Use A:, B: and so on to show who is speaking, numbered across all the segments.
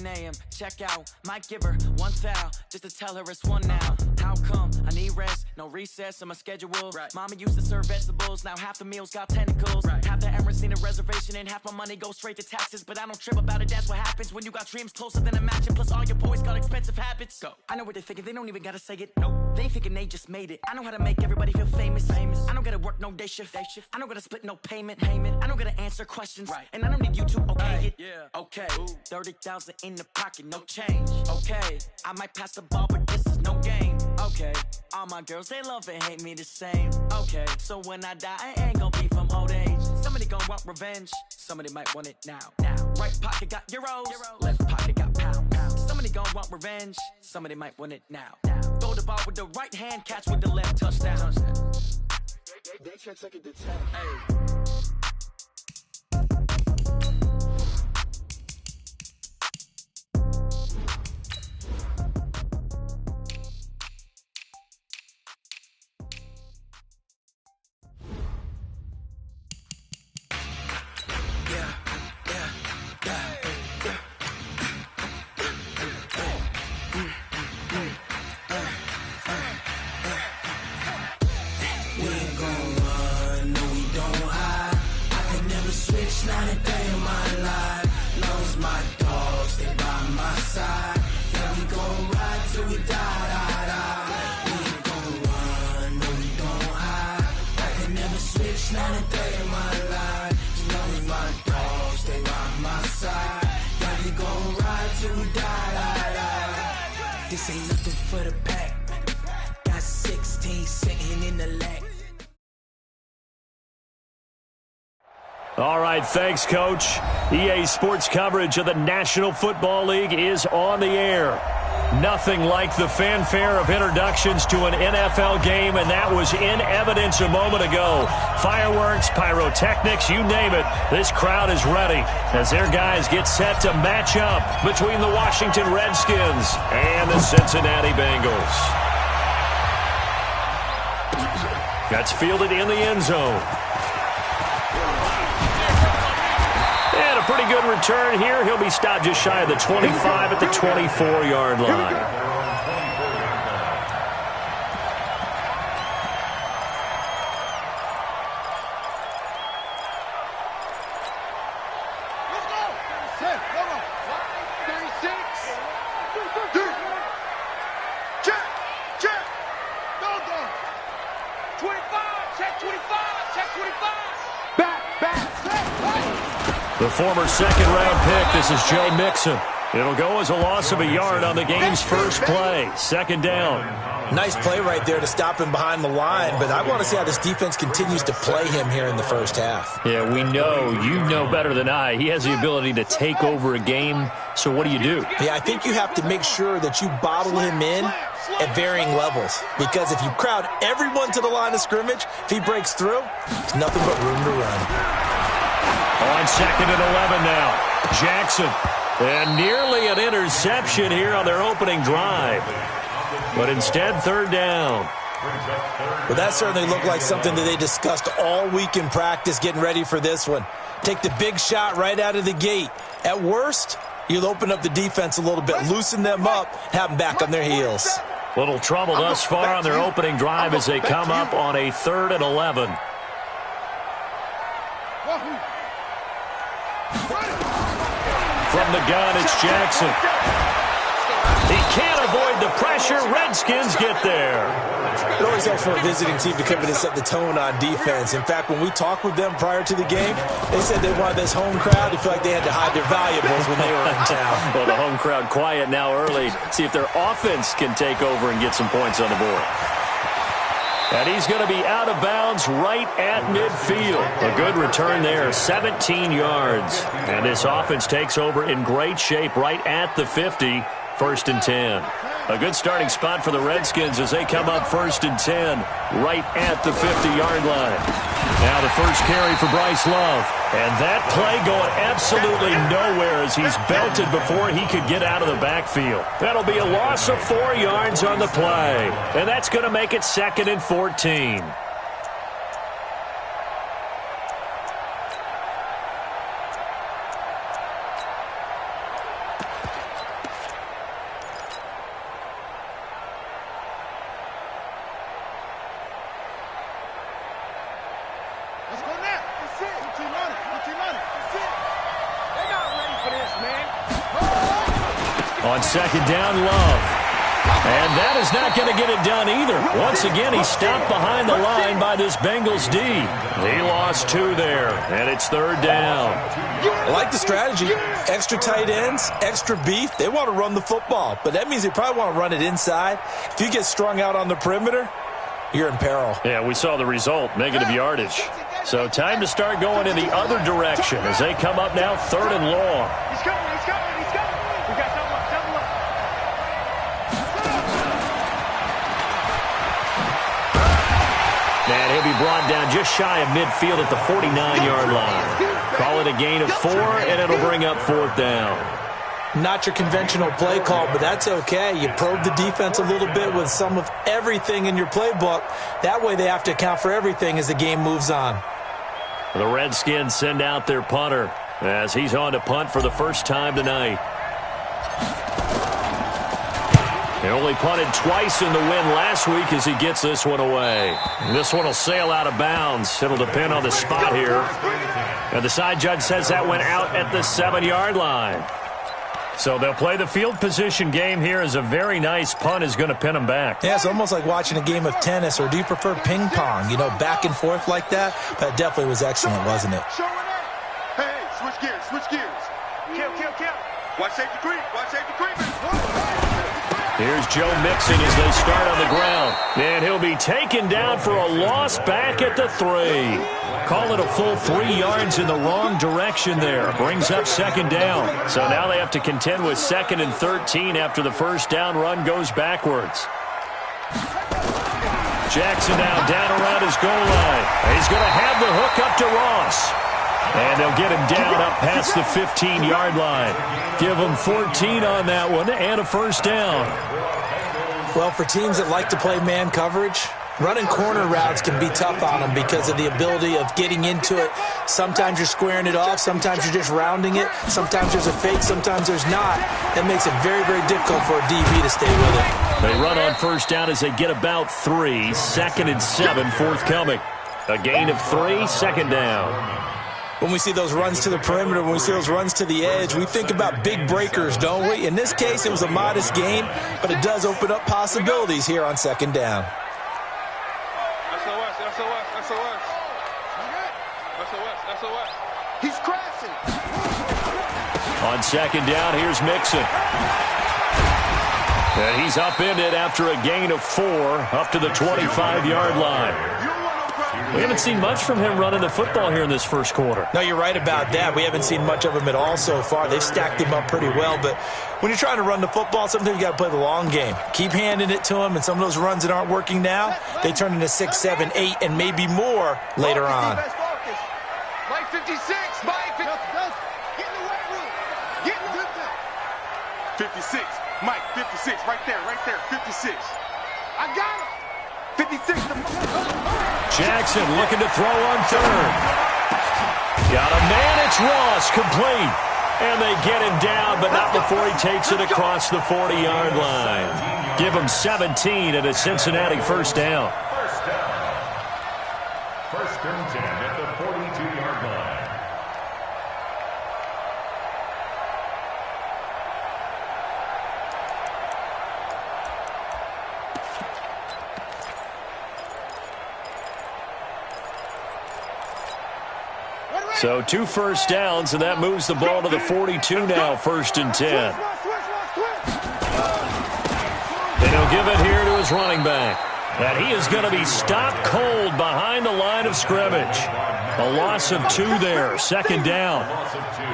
A: a.m. Check out, might give her one foul just to tell her it's one now. How come I need rest? No recess in my schedule. Right. Mama used to serve vegetables, now half the meals got tentacles. Right. Half the Emirates need a reservation and half my money goes straight to taxes. But I don't trip about it, that's what happens when you got dreams closer than a match. Plus all your boys got expensive habits. Go. I know what they're thinking, they don't even gotta say it. Nope. They thinking they just made it. I know how to make everybody feel famous. I don't gotta work no day shift. I don't gotta split no payment. I don't gotta answer questions. Right. And I don't need you to okay it. Yeah. Okay. 30,000 in the pocket, no change. Okay. I might pass the ball, but this is no game. Okay. All my girls, they love and hate me the same. Okay. So when I die, I ain't gonna be from old age. Somebody gonna want revenge. Somebody might want it now. Right pocket got euros. Left pocket got pound. Somebody gonna want revenge. Somebody might want it now. Throw the ball with the right hand, catch with the left, touchdown. They can't take it to 10. Hey.
B: Not a day in my life. Knows my dogs, they by my side. Yeah, we gon' ride till we die. We ain't gon' run, no, we don't hide. I can never switch, not a day in my life. Knows my dogs, they by my side. Yeah, we gon' ride till we die. This ain't nothing for the pack. Got 16 sitting in the lap.
C: All right, thanks, Coach. EA Sports coverage of the National Football League is on the air. Nothing like the fanfare of introductions to an NFL game, and that was in evidence a moment ago. Fireworks, pyrotechnics, you name it. This crowd is ready as their guys get set to match up between the Washington Redskins and the Cincinnati Bengals. That's fielded in the end zone. And a pretty good return here. He'll be stopped just shy of the 25 at the 24-yard line. The former second-round pick, this is Joe Mixon. It'll go as a loss of a yard on the game's first play. Second down.
D: Nice play right there to stop him behind the line, but I want to see how this defense continues to play him here in the first half.
C: Yeah, we know. You know better than I. He has the ability to take over a game, so what do you do?
D: Yeah, I think you have to make sure that you bottle him in at varying levels, because if you crowd everyone to the line of scrimmage, if he breaks through, there's nothing but room to run.
C: On second and 11 now. Jackson. And nearly an interception here on their opening drive. But instead, third down.
D: Well, that certainly looked like something that they discussed all week in practice getting ready for this one. Take the big shot right out of the gate. At worst, you'll open up the defense a little bit, loosen them up, have them back on their heels.
C: Little trouble thus far on their opening drive as they come up on a 3rd and 11. From the gun, it's Jackson. He can't avoid the pressure. Redskins get there.
D: It always helps for a visiting team to come in and set the tone on defense. In fact, when we talked with them prior to the game, they said they wanted this home crowd to feel like they had to hide their valuables when they were in town.
C: Well, the home crowd quiet now early. See if their offense can take over and get some points on the board. And he's going to be out of bounds right at midfield. A good return there, 17 yards. And this offense takes over in great shape right at the 50, 1st and 10. A good starting spot for the Redskins as they come up 1st and 10 right at the 50-yard line. Now the first carry for Bryce Love. And that play going absolutely nowhere as he's belted before he could get out of the backfield. That'll be a loss of 4 yards on the play. And that's going to make it 2nd and 14. On second down, Love. And that is not going to get it done either. Once again, he's stopped behind the line by this Bengals D. He lost 2 there, and it's third down.
D: I like the strategy. Extra tight ends, extra beef. They want to run the football, but that means they probably want to run it inside. If you get strung out on the perimeter, you're in peril.
C: Yeah, we saw the result, negative yardage. So time to start going in the other direction as they come up now, third and long.
E: He's coming. We got double up.
C: And he'll be brought down just shy of midfield at the 49-yard line. Call it a gain of 4, and it'll bring up fourth down.
D: Not your conventional play call, but that's okay. You probe the defense a little bit with some of everything in your playbook. That way they have to account for everything as the game moves on.
C: The Redskins send out their punter as he's on to punt for the first time tonight. He only punted twice in the win last week as he gets this one away. This one will sail out of bounds. It'll depend on the spot here. And the side judge says that went out at the 7-yard line. So they'll play the field position game here as a very nice punt is going to pin them back.
D: Yeah, it's almost like watching a game of tennis, or do you prefer ping pong? You know, back and forth like that? That definitely was excellent, wasn't it?
E: Hey, switch gears. Kill. Watch safety creep.
C: Here's Joe Mixon as they start on the ground. And he'll be taken down for a loss back at the 3. Call it a full 3 yards in the wrong direction there. Brings up second down. So now they have to contend with 2nd and 13 after the first down run goes backwards. Jackson now down around his goal line. He's going to have the hook up to Ross. And they'll get him down up past the 15-yard line. Give him 14 on that one and a first down.
D: Well, for teams that like to play man coverage, running corner routes can be tough on them because of the ability of getting into it. Sometimes you're squaring it off. Sometimes you're just rounding it. Sometimes there's a fake. Sometimes there's not. That makes it very, very difficult for a DB to stay with it.
C: They run on first down as they get about 3. 2nd and 7 forthcoming. A gain of 3, second down.
D: When we see those runs to the perimeter, when we see those runs to the edge, we think about big breakers, don't we? In this case, it was a modest gain, but it does open up possibilities here on second down.
E: SOS. He's crashing.
C: On second down, here's Mixon. And he's upended after a gain of 4 up to the 25-yard line. We haven't seen much from him running the football here in this first quarter.
D: No, you're right about that. We haven't seen much of him at all so far. They've stacked him up pretty well, but when you're trying to run the football, sometimes you got to play the long game. Keep handing it to him, and some of those runs that aren't working now, they turn into 6, 7, 8, and maybe more later on.
E: Mike 56, Mike 56. Get in the weight room. Get in the 56, Mike 56, right there, 56. I got him. 56.
C: Jackson looking to throw on third. Got a man, it's Ross, complete. And they get him down, but not before he takes it across the 40-yard line. Give him 17 and a Cincinnati first down.
F: First and 10 at the 42-yard line.
C: So 2 first downs, and that moves the ball to the 42 now, 1st and 10. And he'll give it here to his running back. And he is going to be stopped cold behind the line of scrimmage. A loss of 2 there, 2nd down.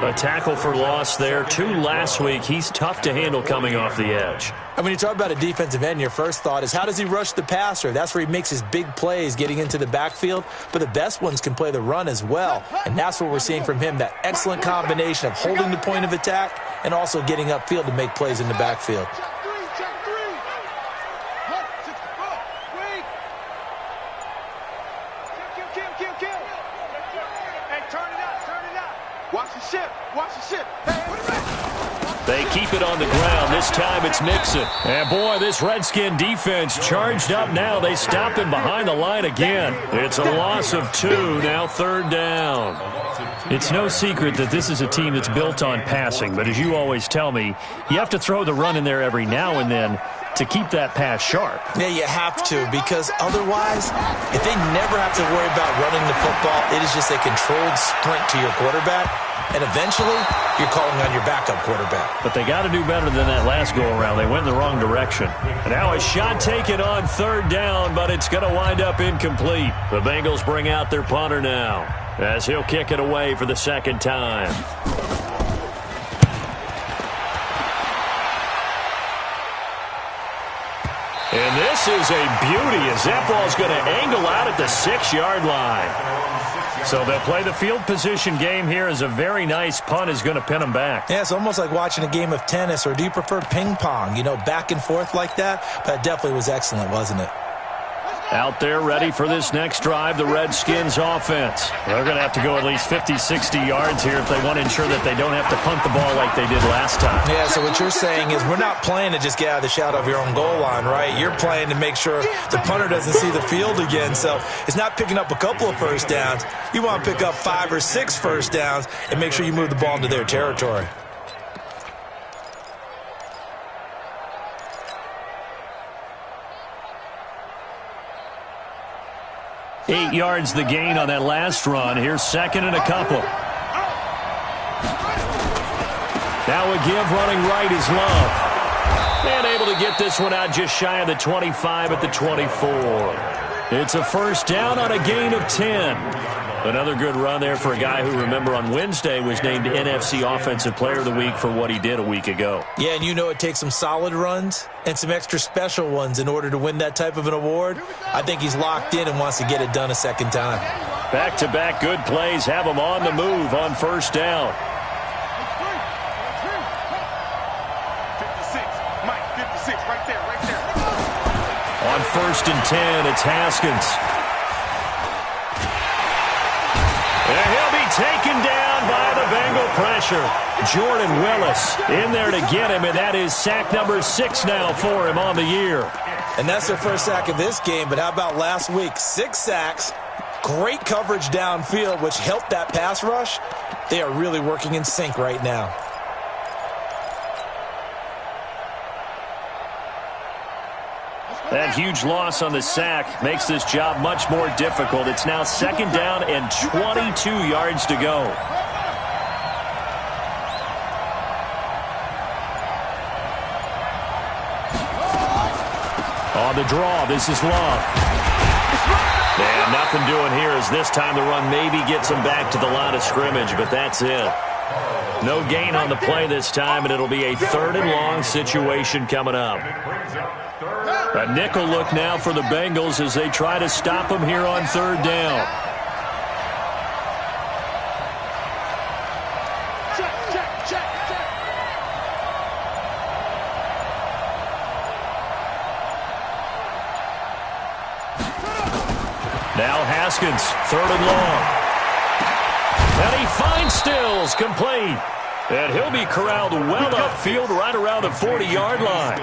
C: A tackle for loss there, 2 last week. He's tough to handle coming off the edge.
D: And when you talk about a defensive end, your first thought is, how does he rush the passer? That's where he makes his big plays getting into the backfield. But the best ones can play the run as well. And that's what we're seeing from him, that excellent combination of holding the point of attack and also getting upfield to make plays in the backfield.
C: They keep it on the ground. This this time it's Mixon. And boy, this Redskin defense charged up now. They stop him behind the line again. It's a loss of 2, now 3rd down. It's no secret that this is a team that's built on passing, but as you always tell me, you have to throw the run in there every now and then to keep that pass sharp.
D: Yeah, you have to, because otherwise, if they never have to worry about running the football, it is just a controlled sprint to your quarterback, and eventually, you're calling on your backup quarterback.
C: But they got to do better than that last go-around. They went in the wrong direction. And now a shot taken on 3rd down, but it's going to wind up incomplete. The Bengals bring out their punter now, as he'll kick it away for the 2nd time. And this is a beauty as that ball's going to angle out at the 6-yard line. So they'll play the field position game here as a very nice punt is going to pin them back.
D: Yeah, it's almost like watching a game of tennis, or do you prefer ping pong? You know, back and forth like that? But it definitely was excellent, wasn't it?
C: Out there ready for this next drive, the Redskins offense. They're going to have to go at least 50, 60 yards here if they want to ensure that they don't have to punt the ball like they did last time.
D: Yeah, so what you're saying is we're not playing to just get out of the shadow of your own goal line, right? You're playing to make sure the punter doesn't see the field again. So it's not picking up a couple of first downs. You want to pick up 5 or 6 first downs and make sure you move the ball into their territory.
C: Eight yards the gain on that last run. Here's 2nd and a couple. Now a give running right is Love. And able to get this one out just shy of the 25 at the 24. It's a 1st down on a gain of 10. Another good run there for a guy who, remember, on Wednesday was named NFC Offensive Player of the Week for what he did a week ago.
D: Yeah, and you know it takes some solid runs and some extra special ones in order to win that type of an award. I think he's locked in and wants to get it done a 2nd time.
C: Back-to-back good plays have him on the move on 1st down.
E: 56, Mike, 56, right there.
C: On 1st and 10, it's Haskins. And he'll be taken down by the Bengal pressure. Jordan Willis in there to get him, and that is sack number 6 now for him on the year.
D: And that's their first sack of this game, but how about last week? 6 sacks, great coverage downfield, which helped that pass rush. They are really working in sync right now.
C: That huge loss on the sack makes this job much more difficult. It's now 2nd down and 22 yards to go. On the draw, this is Love. And nothing doing here as this time the run maybe gets him back to the line of scrimmage, but that's it. No gain on the play this time, and it'll be a 3rd and long situation coming up. A nickel look now for the Bengals as they try to stop him here on 3rd down. Now Haskins, 3rd and long. And he finds Stills, complete. And he'll be corralled well upfield right around the 40-yard line.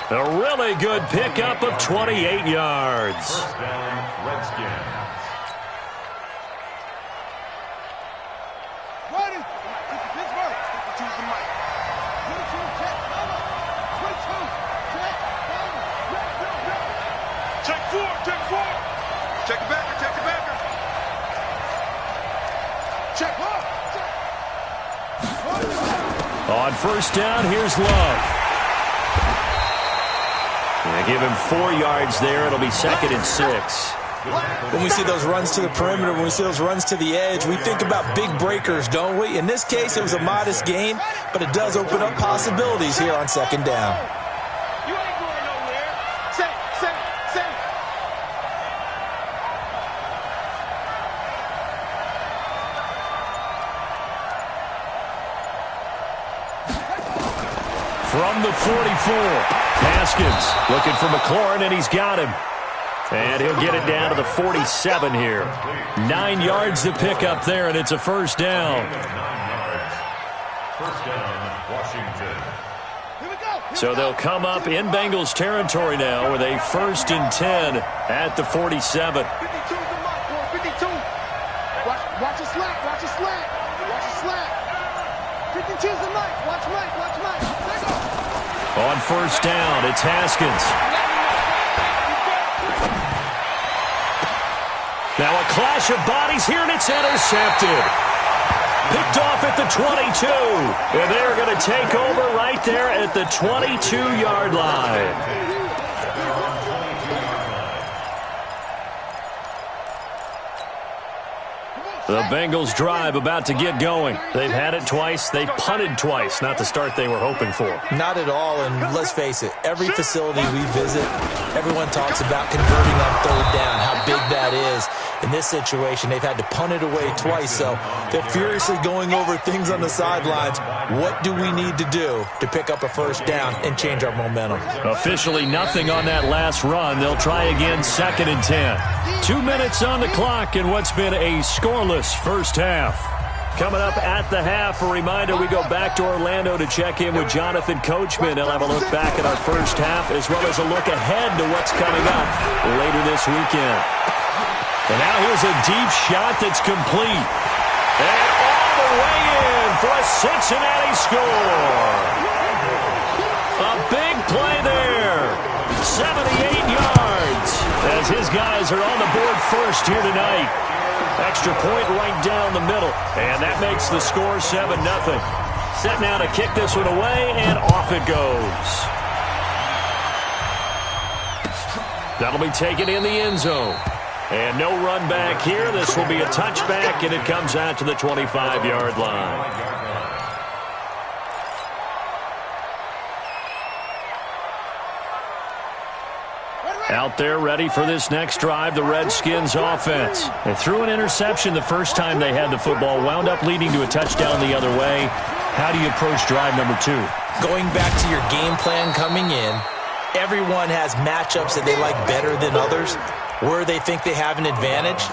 C: A really good pickup of 28 yards.
F: 1st down, Redskins.
E: Check 4. Check the backer. Check 4.
C: On 1st down, here's Love. They give him 4 yards there. It'll be 2nd and 6.
D: When we see those runs to the perimeter, when we see those runs to the edge, we think about big breakers, don't we? In this case, it was a modest gain, but it does open up possibilities here on 2nd down.
E: You ain't going nowhere. Say.
C: From the 44, Haskins looking for McLaurin, and he's got him. And he'll get it down to the 47 here. 9 yards to pick up there, and it's a 1st down.
F: 9 yards. 1st down, Washington.
E: Here we go.
C: So they'll come up in Bengals territory now with a 1st and 10 at the 47.
E: 52 the mark, boy, 52. Watch a slant, watch a slant, watch a slant. 52's the Mike, watch Mike, watch Mike. There you go.
C: On 1st down, it's Haskins. Now a clash of bodies here, and it's intercepted. Picked off at the 22. And they're going to take over right there at the 22-yard line. The Bengals drive about to get going. They've had it twice. They've punted twice. Not the start they were hoping for.
D: Not at all, and let's face it, every facility we visit, everyone talks about converting on 3rd down, how big that is. In this situation, they've had to punt it away twice, so they're furiously going over things on the sidelines. What do we need to do to pick up a 1st down and change our momentum?
C: Officially nothing on that last run. They'll try again 2nd and 10. 2 minutes on the clock in what's been a scoreless first half. Coming up at the half, a reminder, we go back to Orlando to check in with Jonathan Coachman. He'll have a look back at our first half as well as a look ahead to what's coming up later this weekend. And now here's a deep shot that's complete. And all the way in for a Cincinnati score. A big play there. 78 yards as his guys are on the board first here tonight. Extra point right down the middle. And that makes the score 7-0. Set now to kick this one away, and off it goes. That'll be taken in the end zone. And no run back here. This will be a touchback, and it comes out to the 25-yard line. Out there ready for this next drive, the Redskins offense. They threw an interception the first time they had the football, wound up leading to a touchdown the other way. How do you approach drive number 2?
D: Going back to your game plan coming in, everyone has matchups that they like better than others. Where they think they have an advantage,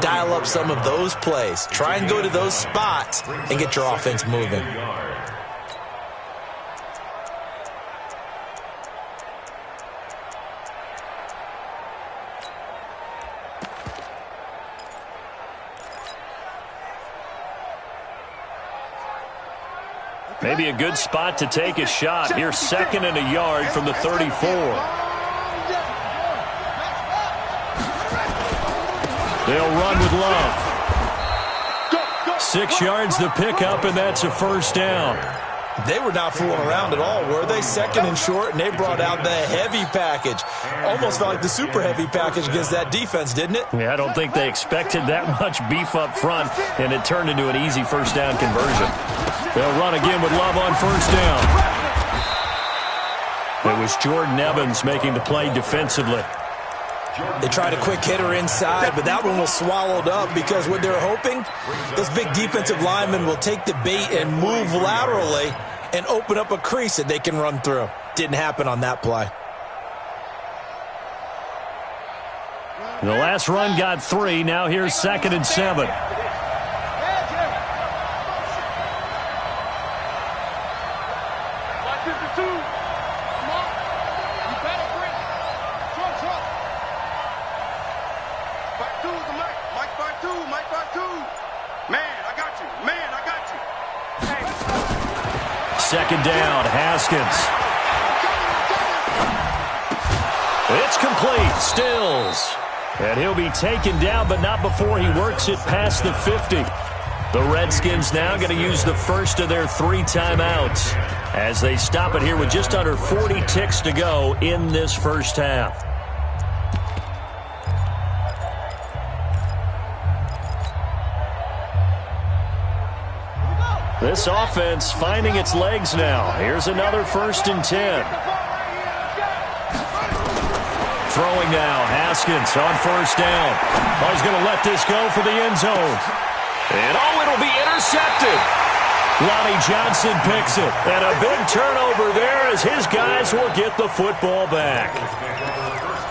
D: dial up some of those plays. Try and go to those spots and get your offense moving.
C: Maybe a good spot to take a shot. Here's 2nd and a yard from the 34. They'll run with Love. 6 yards the pickup, and that's a 1st down.
D: They were not fooling around at all, were they? 2nd and short, and they brought out the heavy package. Almost felt like the super heavy package against that defense, didn't it?
C: Yeah, I don't think they expected that much beef up front, and it turned into an easy 1st down conversion. They'll run again with Love on 1st down. It was Jordan Evans making the play defensively.
D: They tried a quick hitter inside, but that one was swallowed up because what they're hoping, those big defensive linemen will take the bait and move laterally and open up a crease that they can run through. Didn't happen on that play.
C: The last run got 3. Now here's 2nd and 7. Second down, Haskins. It's complete, Stills. And he'll be taken down, but not before he works it past the 50. The Redskins now going to use the first of their 3 timeouts as they stop it here with just under 40 ticks to go in this first half. This offense finding its legs now. Here's another 1st and 10. Throwing now, Haskins on 1st down. He's going to let this go for the end zone. And it'll be intercepted. Lonnie Johnson picks it. And a big turnover there as his guys will get the football back.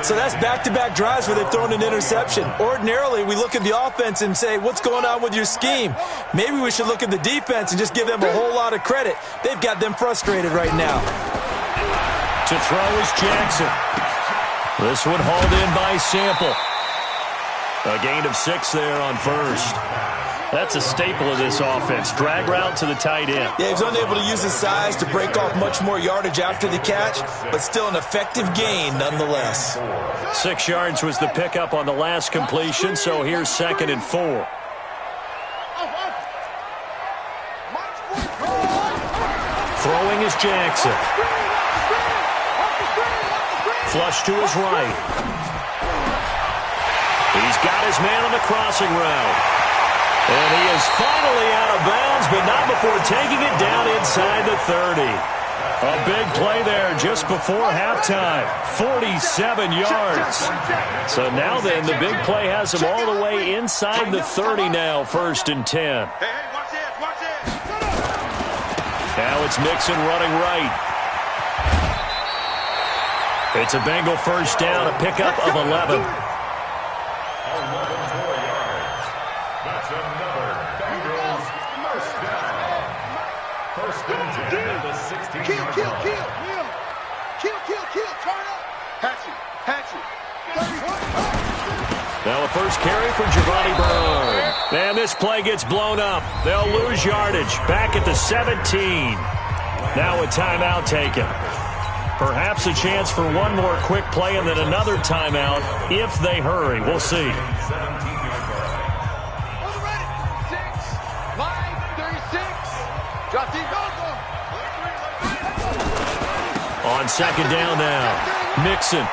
D: So that's back-to-back drives where they've thrown an interception. Ordinarily, we look at the offense and say, what's going on with your scheme? Maybe we should look at the defense and just give them a whole lot of credit. They've got them frustrated right now.
C: To throw is Jackson. This one hauled in by Sample. A gain of 6 there on first. That's a staple of this offense. Drag route to the tight end.
D: Yeah, he was unable to use his size to break off much more yardage after the catch, but still an effective gain nonetheless.
C: 6 yards was the pickup on the last completion, so here's 2nd and 4. Throwing is Jackson. Flush to his right. He's got his man on the crossing route. And he is finally out of bounds, but not before taking it down inside the 30. A big play there just before halftime. 47 yards. So now then, the big play has him all the way inside the 30 now, 1st and 10. Now it's Mixon running right. It's a Bengal first down, a pickup of 11.
F: That's another Bengals first down. 1st and 10 at the 16-yard line.
E: Kill, turn up. Hatch it.
C: Now a first carry for Giovanni Byrne. And this play gets blown up. They'll lose yardage. Back at the 17. Now a timeout taken. Perhaps a chance for one more quick play and then another timeout if they hurry. We'll see.
E: 36.
C: On 2nd down now, Mixon.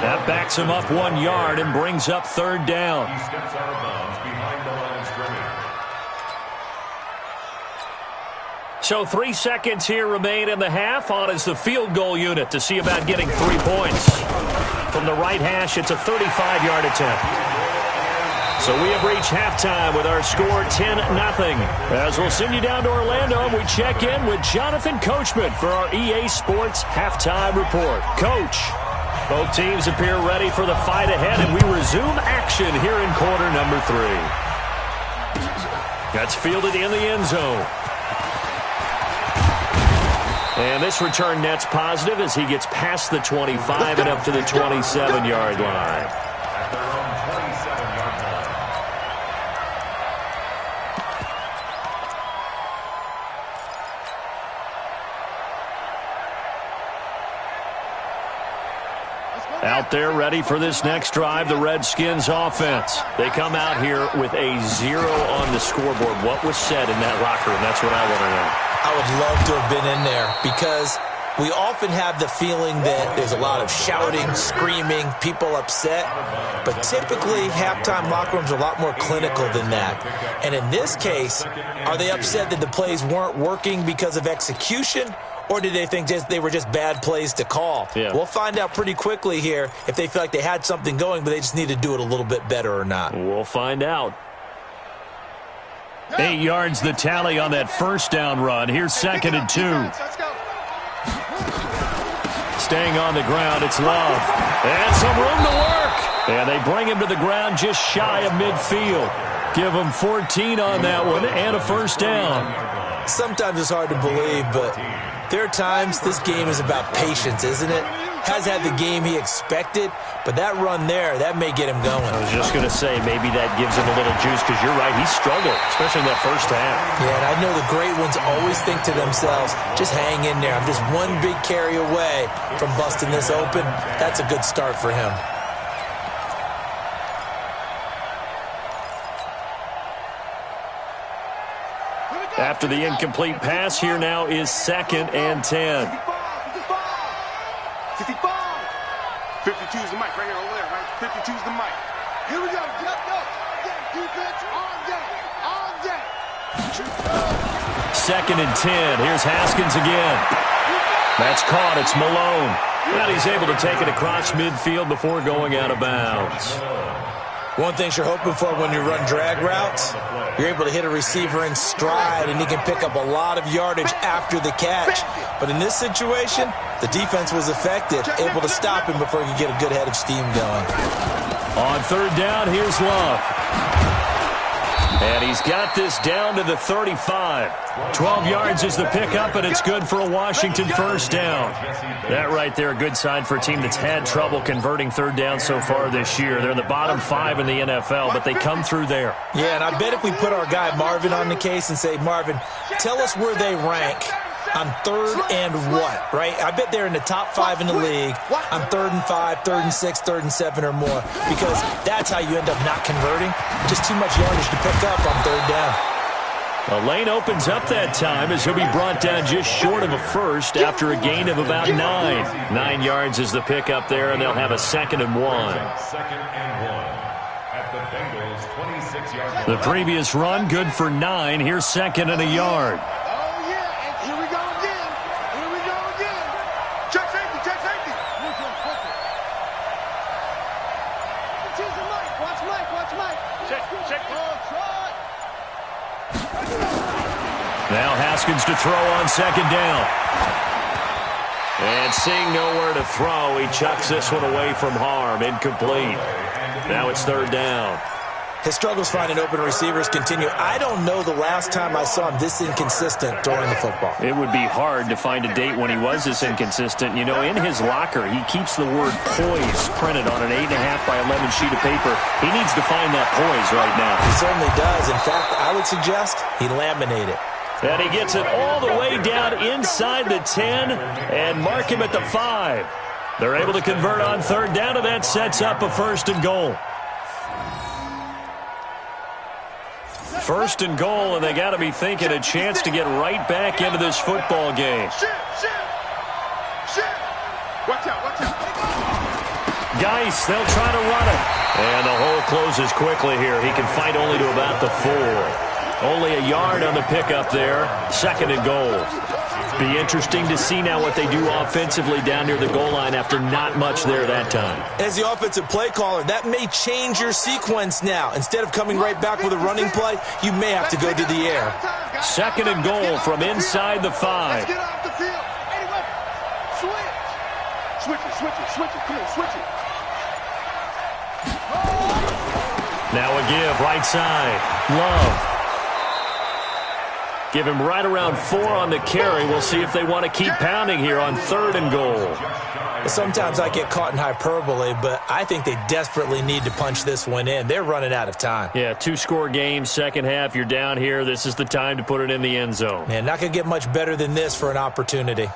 C: That backs him up 1 yard and brings up 3rd down.
F: He steps out of bounds behind the line of scrimmage.
C: So 3 seconds here remain in the half. On is the field goal unit to see about getting 3 points. From the right hash, it's a 35-yard attempt. So we have reached halftime with our score 10-0. As we'll send you down to Orlando, and we check in with Jonathan Coachman for our EA Sports Halftime Report. Coach, both teams appear ready for the fight ahead, and we resume action here in quarter number 3. That's fielded in the end zone. And this return net's positive as he gets past the 25 and up to the 27-yard line.
F: At their own 27-yard line.
C: Out there ready for this next drive, the Redskins offense. They come out here with a 0 on the scoreboard. What was said in that locker room? That's what I want to know.
D: I would love to have been in there because we often have the feeling that there's a lot of shouting, screaming, people upset. But typically, halftime locker rooms are a lot more clinical than that. And in this case, are they upset that the plays weren't working because of execution? Or did they think they were just bad plays to call?
C: Yeah.
D: We'll find out pretty quickly here if they feel like they had something going, but they just need to do it a little bit better or not.
C: We'll find out. 8 yards the tally on that first down run. Here's 2nd and 2. Staying on the ground, it's Love. And some room to work. And they bring him to the ground just shy of midfield. Give him 14 on that one and a first down.
D: Sometimes it's hard to believe, but there are times this game is about patience, isn't it? Has had the game he expected, but that run there, that may get him going.
C: I was just going to say, maybe that gives him a little juice because you're right, he struggled, especially in that first half.
D: Yeah, and I know the great ones always think to themselves, just hang in there. I'm just one big carry away from busting this open. That's a good start for him.
C: After the incomplete pass, here now is 2nd and 10.
E: 52 is the mic right here over there, right? 52 is the mic. Here we go. Defense all day.
C: 2nd and 10. Here's Haskins again. That's caught. It's Malone. And he's able to take it across midfield before going out of bounds.
D: One thing you're hoping for when you run drag routes, you're able to hit a receiver in stride, and he can pick up a lot of yardage after the catch. But in this situation, the defense was effective, able to stop him before he could get a good head of steam going.
C: On 3rd down, here's Love. And he's got this down to the 35. 12 yards is the pickup, and it's good for a Washington first down. That right there, a good sign for a team that's had trouble converting third down so far this year. They're in the bottom 5 in the NFL, but they come through there.
D: Yeah, and I bet if we put our guy Marvin on the case and say, Marvin, tell us where they rank on third and what, right? I bet they're in the top 5 in the league on 3rd and 5, 3rd and 6, 3rd and 7 or more, because that's how you end up not converting. Just too much yardage to pick up on third down.
C: The lane opens up that time as he'll be brought down just short of a first after a gain of about 9. 9 yards is the pickup there, and they'll have a 2nd and 1.
F: Second and 1 at the Bengals' 26-yard line.
C: The previous run, good for 9. Here's 2nd and a yard. Now Haskins to throw on 2nd down. And seeing nowhere to throw, he chucks this one away from harm. Incomplete. Now it's 3rd down.
D: His struggles finding open receivers continue. I don't know the last time I saw him this inconsistent throwing the football.
C: It would be hard to find a date when he was this inconsistent. You know, in his locker, he keeps the word poise printed on an 8.5 by 11 sheet of paper. He needs to find that poise right now.
D: He certainly does. In fact, I would suggest he laminate it.
C: And he gets it all the way down inside the 10 and mark him at the 5. They're able to convert on 3rd down, and that sets up a 1st and goal. 1st and goal, and they got to be thinking a chance to get right back into this football game.
E: Watch out, watch out.
C: Geis, they'll try to run it. And the hole closes quickly here. He can fight only to about the 4. Only a yard on the pickup there. 2nd and goal. Be interesting to see now what they do offensively down near the goal line after not much there that time.
D: As the offensive play caller, that may change your sequence now. Instead of coming right back with a running play, you may have to go to the air.
C: 2nd and goal from inside the 5.
E: Get off the field. Anyway, switch it. Come on, switch it.
C: Now a give right side. Love. Give him right around 4 on the carry. We'll see if they want to keep pounding here on 3rd and goal.
D: Sometimes I get caught in hyperbole, but I think they desperately need to punch this one in. They're running out of time.
C: Yeah, 2-score game, second half. You're down here. This is the time to put it in the end zone.
D: Man, not going to get much better than this for an opportunity.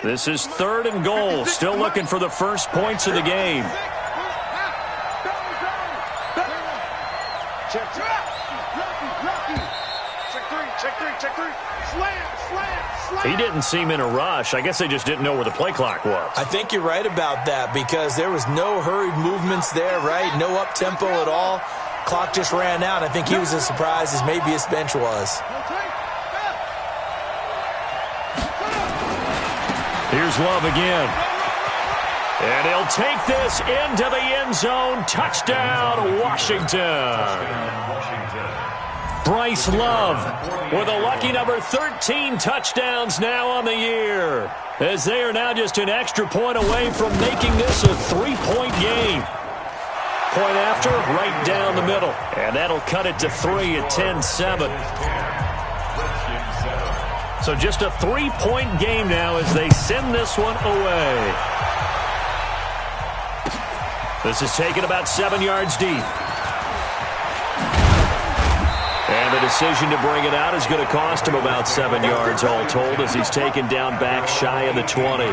C: This is 3rd and goal. Still looking for the first points of the game.
E: Check 3. Slam.
C: He didn't seem in a rush. I guess they just didn't know where the play clock was.
D: I think you're right about that because there was no hurried movements there, right? No up-tempo at all. Clock just ran out. I think he was as surprised as maybe his bench was.
C: Here's Love again. And he'll take this into the end zone. Touchdown, Washington. Bryce Love with a lucky number 13 touchdowns now on the year, as they are now just an extra point away from making this a 3-point game. Point after, right down the middle. And that'll cut it to 3 at 10-7. So just a 3-point game now as they send this one away. This is taken about 7 yards deep. And the decision to bring it out is going to cost him about 7 yards all told as he's taken down back shy of the 20.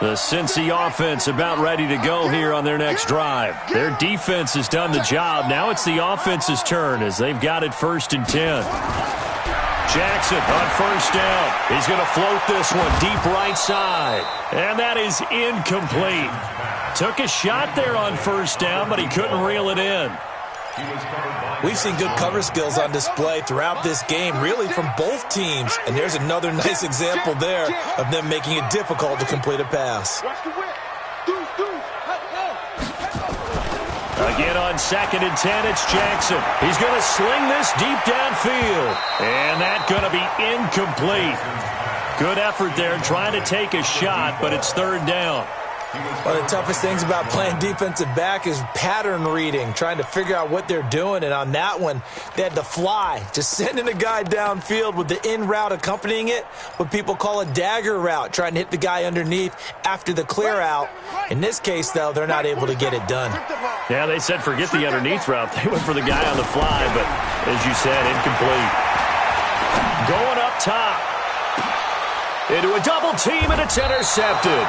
C: The Cincy offense about ready to go here on their next drive. Their defense has done the job. Now it's the offense's turn as they've got it 1st and 10. Jackson on 1st down. He's going to float this one deep right side. And that is incomplete. Took a shot there on 1st down, but he couldn't reel it in.
D: We've seen good cover skills on display throughout this game, really from both teams. And there's another nice example there of them making it difficult to complete a pass.
C: Again on 2nd and 10, it's Jackson. He's going to sling this deep downfield. And that's going to be incomplete. Good effort there trying to take a shot, but it's 3rd down.
D: One of the toughest things about playing defensive back is pattern reading, trying to figure out what they're doing. And on that one, they had to fly, just sending a guy downfield with the in route accompanying it, what people call a dagger route, trying to hit the guy underneath after the clear out. In this case, though, they're not able to get it done.
C: Yeah, they said forget the underneath route. They went for the guy on the fly, but as you said, incomplete. Going up top. Into a double team, and it's intercepted.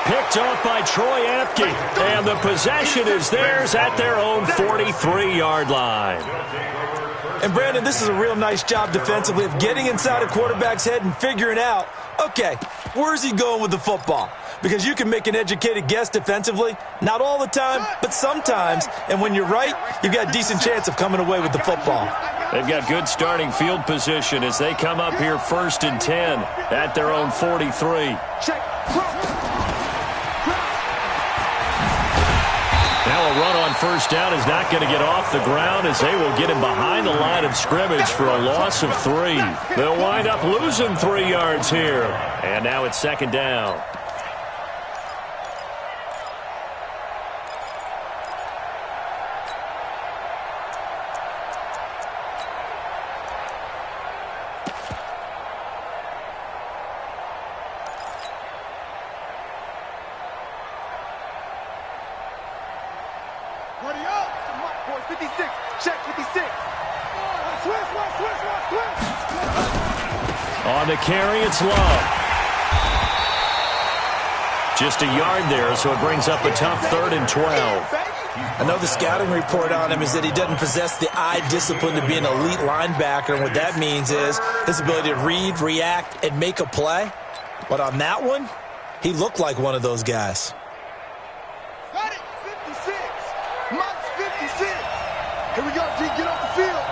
C: Picked off by Troy Apke, and the possession is theirs at their own 43-yard line.
D: And, Brandon, this is a real nice job defensively of getting inside a quarterback's head and figuring out, okay, where's he going with the football? Because you can make an educated guess defensively, not all the time, but sometimes. And when you're right, you've got a decent chance of coming away with the football.
C: They've got good starting field position as they come up here 1st and 10 at their own 43. Now a run on 1st down is not going to get off the ground as they will get him behind the line of scrimmage for a loss of 3. They'll wind up losing 3 yards here. And now it's 2nd down. On the carry, it's Love. Just a yard there, so it brings up a tough 3rd and 12.
D: I know the scouting report on him is that he doesn't possess the eye discipline to be an elite linebacker, and what that means is his ability to read, react, and make a play. But on that one, he looked like one of those guys.
E: Got it, 56. Mike's 56. Here we go, G, get off the field.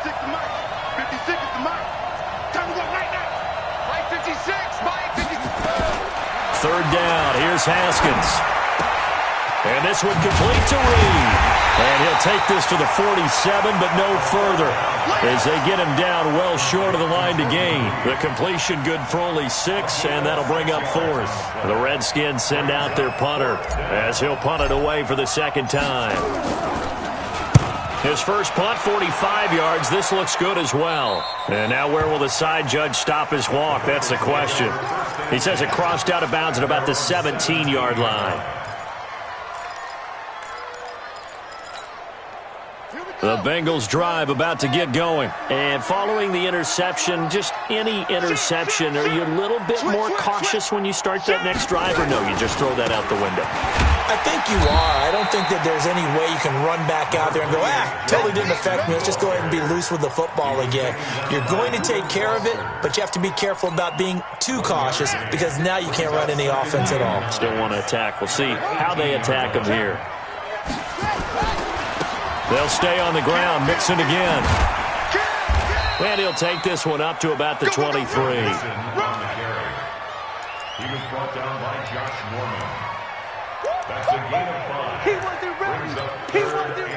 E: 56 to Mike. 56 is the Mike. Time to go right now. Mike 56, Mike 56.
C: 3rd down, here's Haskins. And this one complete to Reed. And he'll take this to the 47, but no further, as they get him down well short of the line to gain. The completion good for only 6, and that'll bring up 4th. The Redskins send out their punter as he'll punt it away for the 2nd time. His first punt, 45 yards. This looks good as well. And now where will the side judge stop his walk? That's the question. He says it crossed out of bounds at about the 17-yard line. The Bengals drive about to get going. And following the interception, just any interception, are you a little bit more cautious when you start that next drive, or no, you just throw that out the window?
D: I think you are. I don't think that there's any way you can run back out there and go, totally didn't affect me. Let's just go ahead and be loose with the football again. You're going to take care of it, but you have to be careful about being too cautious because now you can't run any offense at all.
C: Still want to attack. We'll see how they attack them here. They'll stay on the ground, mixing again. And he'll take this one up to about the 23.
F: He was brought down by Josh Norman. That's a gain of 5.
E: He wasn't ready. He wasn't ready.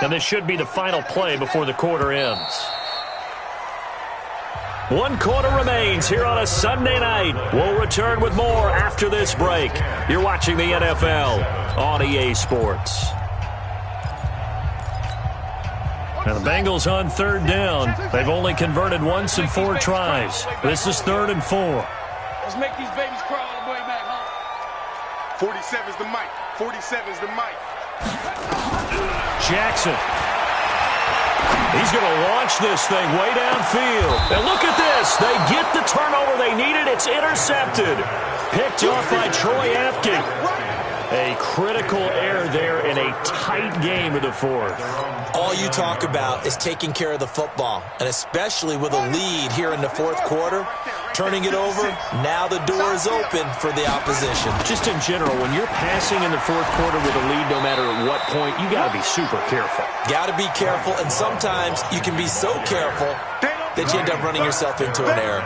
C: And this should be the final play before the quarter ends. 1 quarter remains here on a Sunday night. We'll return with more after this break. You're watching the NFL on EA Sports. Now the Bengals on 3rd down. They've only converted once in 4 tries. This is 3rd and 4.
E: Let's make these babies crawl all the way back home. 47's the mic. 47's the mic.
C: Jackson. He's going to launch this thing way downfield. And look at this. They get the turnover they needed. It's intercepted. Picked off by Troy Apke. A critical error there in a tight game of the 4th.
D: All you talk about is taking care of the football, and especially with a lead here in the 4th quarter, turning it over, now the door is open for the opposition.
C: Just in general, when you're passing in the 4th quarter with a lead, no matter at what point, you got to be super careful.
D: Got to be careful, and sometimes you can be so careful that you end up running yourself into an error.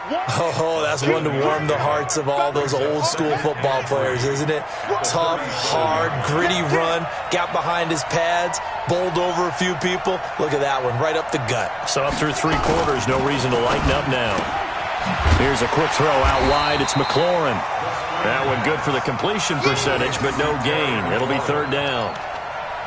D: Oh, that's one to warm the hearts of all those old school football players, isn't it? Tough, hard, gritty run, got behind his pads, bowled over a few people. Look at that one, right up the gut.
C: So up through 3 quarters, no reason to lighten up now. Here's a quick throw out wide. It's McLaurin. That one good for the completion percentage, but no gain. It'll be 3rd down.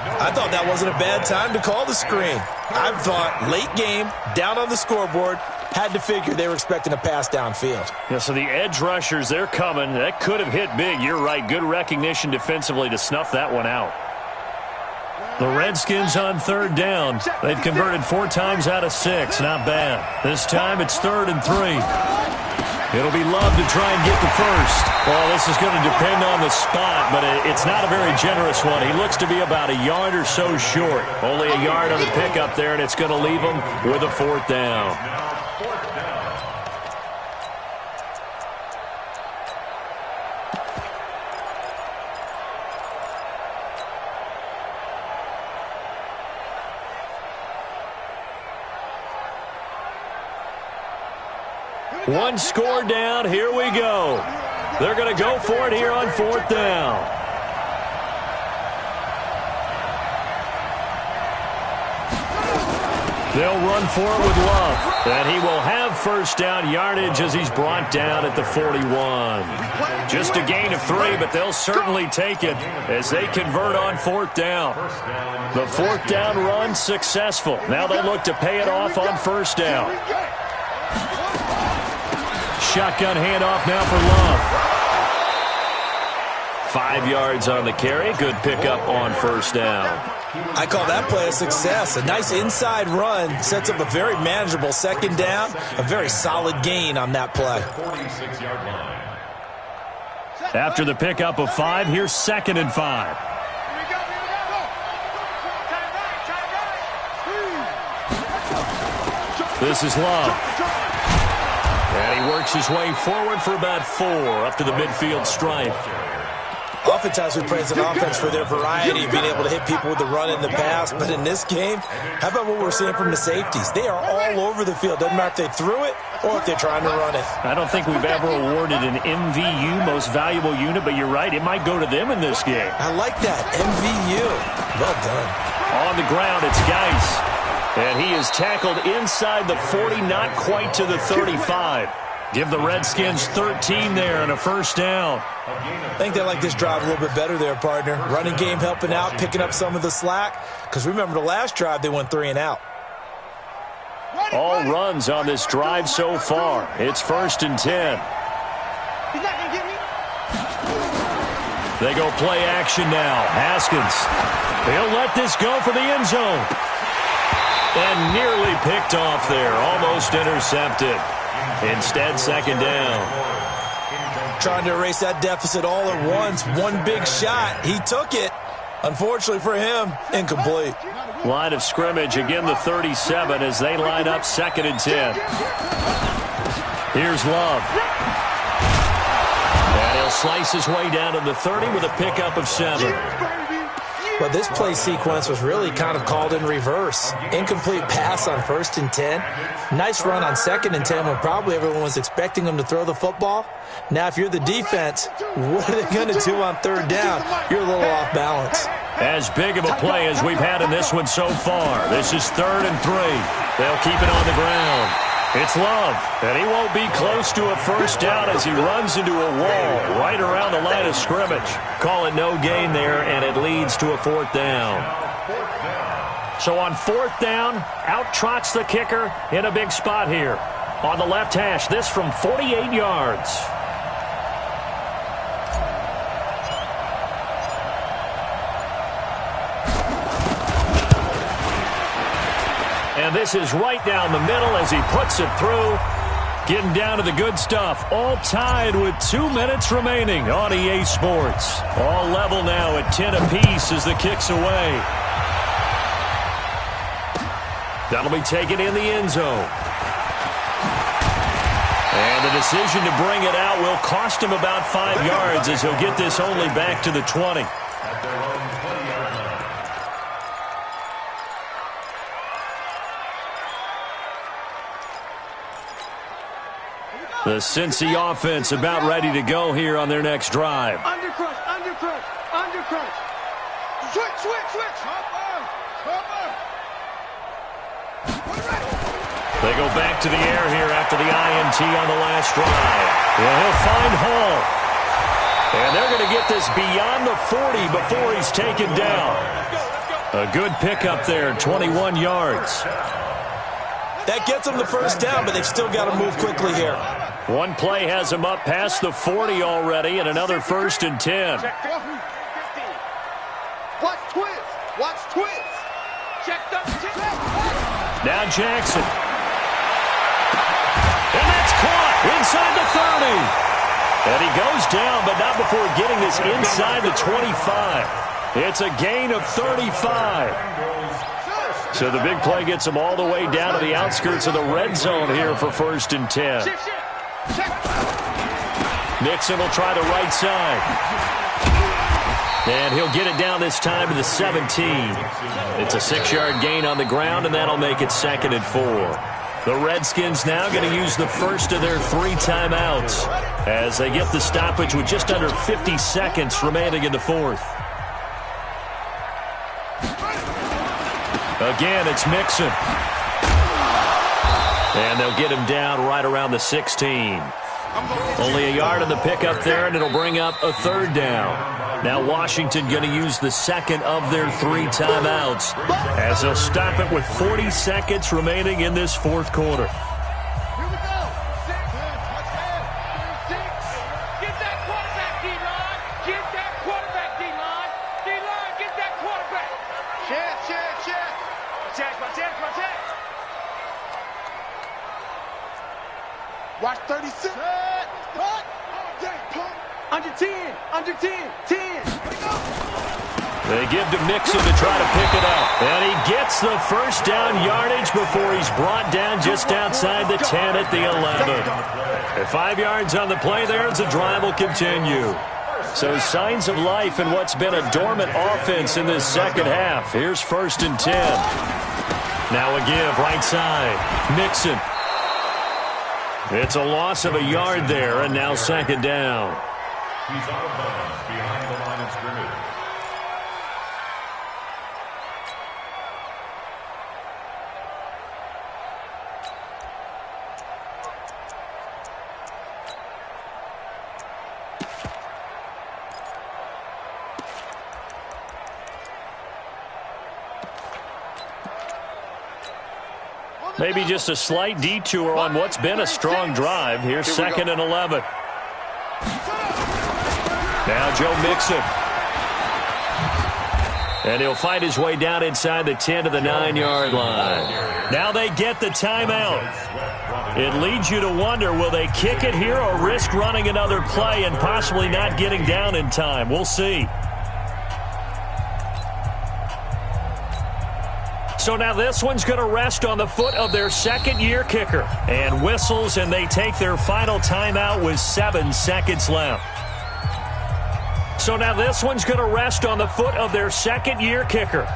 D: I thought that wasn't a bad time to call the screen. I thought late game, down on the scoreboard, had to figure they were expecting a pass downfield.
C: Yeah, so the edge rushers, they're coming. That could have hit big. You're right. Good recognition defensively to snuff that one out. The Redskins on 3rd down. They've converted 4 times out of 6. Not bad. This time it's 3rd and 3. It'll be Love to try and get the first. Well, this is going to depend on the spot, but it's not a very generous one. He looks to be about a yard or so short. Only a yard on the pickup there, and it's going to leave him with a 4th down. One score down. Here we go. They're going to go for it here on 4th down. They'll run for it with Love. And he will have 1st down yardage as he's brought down at the 41. Just a gain of 3, but they'll certainly take it as they convert on 4th down. The 4th down run successful. Now they look to pay it off on 1st down. Shotgun handoff now for Love. 5 yards on the carry. Good pickup on 1st down.
D: I call that play a success. A nice inside run sets up a very manageable 2nd down. A very solid gain on that play.
C: After the pickup of 5, here's 2nd and 5. This is Love. And he works his way forward for about 4 up to the midfield stripe.
D: Oftentimes we praise an offense for their variety, being able to hit people with the run in the pass. But in this game, how about what we're seeing from the safeties? They are all over the field. Doesn't matter if they threw it or if they're trying to run it.
C: I don't think we've ever awarded an MVU, most valuable unit, but you're right. It might go to them in this game.
D: I like that. MVU. Well done.
C: On the ground, it's Geis. And he is tackled inside the 40, not quite to the 35. Give the Redskins 13 there and a 1st down.
D: I think they like this drive a little bit better there, partner. Running game helping out, picking up some of the slack. Because remember the last drive, they went 3 and out.
C: All runs on this drive so far. It's 1st and 10. They go play action now. Haskins. He'll let this go for the end zone. And nearly picked off there. Almost intercepted. Instead, 2nd down.
D: Trying to erase that deficit all at once. One big shot. He took it. Unfortunately for him, incomplete.
C: Line of scrimmage, again the 37 as they line up 2nd and 10. Here's Love. And he'll slice his way down to the 30 with a pickup of 7.
D: Well, this play sequence was really kind of called in reverse. Incomplete pass on 1st and 10. Nice run on 2nd and 10 when probably everyone was expecting them to throw the football. Now, if you're the defense, what are they going to do on 3rd down? You're a little off balance.
C: As big of a play as we've had in this one so far. This is 3rd and 3. They'll keep it on the ground. It's Love, and he won't be close to a 1st down as he runs into a wall right around the line of scrimmage. Call it no gain there, and it leads to a 4th down. So on 4th down, out trots the kicker in a big spot here. On the left hash, this from 48 yards. And this is right down the middle as he puts it through. Getting down to the good stuff. All tied with 2 minutes remaining on EA Sports. All level now at 10 apiece as the kick's away. That'll be taken in the end zone. And the decision to bring it out will cost him about 5 yards as he'll get this only back to the 20. The Cincy offense about ready to go here on their next drive.
E: Undercrush. Switch.
C: They go back to the air here after the INT on the last drive. Well, he'll find Hall. And they're going to get this beyond the 40 before he's taken down. A good pickup there, 21 yards.
D: That gets them the first down, but they've still got to move quickly here.
C: One play has him up past the 40 already, and another 1st and 10.
E: Watch twist. Check.
C: Now Jackson. And that's caught inside the 30. And he goes down, but not before getting this inside the 25. It's a gain of 35. So the big play gets him all the way down to the outskirts of the red zone here for 1st and 10. Nixon will try the right side. And he'll get it down this time to the 17. It's a 6-yard gain on the ground, and that'll make it 2nd and 4. The Redskins now going to use the first of their 3 timeouts as they get the stoppage with just under 50 seconds remaining in the 4th. Again, it's Mixon. And they'll get him down right around the 16. Only a yard on the pickup there, and it'll bring up a 3rd down. Now Washington going to use the second of their 3 timeouts as they'll stop it with 40 seconds remaining in this 4th quarter.
E: Here we go. 6. Get that quarterback, D-line. Get that quarterback, D-line. D-line, get that quarterback. Check. Protect. Watch 36. Under 10. 10.
C: They give to Mixon to try to pick it up. And he gets the first down yardage before he's brought down just outside the 10 at the 11. At 5 yards on the play there as the drive will continue. So signs of life in what's been a dormant offense in this second half. Here's 1st and 10. Now a give right side. Mixon. It's a loss of a yard there, and now 2nd down.
F: He's out of bounds behind the line of scrimmage.
C: Maybe just a slight detour on what's been a strong drive. Here's 2nd and 11. Now Joe Mixon. And he'll find his way down inside the 10 to the 9-yard line. Now they get the timeout. It leads you to wonder, will they kick it here or risk running another play and possibly not getting down in time? We'll see. So now this one's going to rest on the foot of their 2nd-year kicker. And whistles, and they take their final timeout with 7 seconds left. So now this one's going to rest on the foot of their 2nd-year kicker.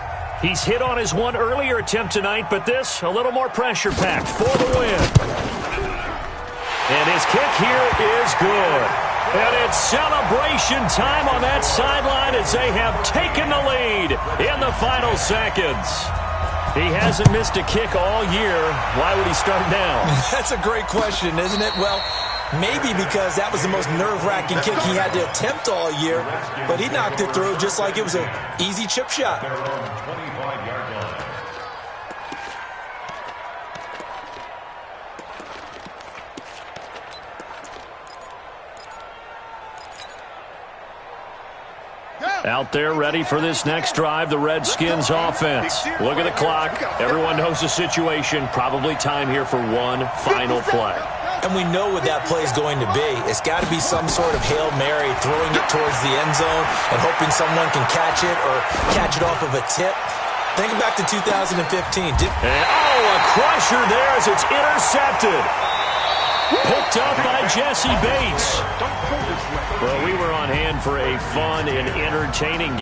C: He's hit on his one earlier attempt tonight, but this a little more pressure-packed for the win. And his kick here is good. And it's celebration time on that sideline as they have taken the lead in the final seconds. He hasn't missed a kick all year. Why would he start now?
D: That's a great question, isn't it? Well, maybe because that was the most nerve-wracking kick he had to attempt all year, but he knocked it through just like it was an easy chip shot.
C: Out there ready for this next drive, the Redskins offense. Look at the clock. Everyone knows the situation. Probably time here for one final play.
D: And we know what that play is going to be. It's got to be some sort of Hail Mary, throwing it towards the end zone and hoping someone can catch it or catch it off of a tip. Think back to 2015.
C: A crusher there as it's intercepted. Picked up by Jesse Bates. Well, we were on hand for a fun and entertaining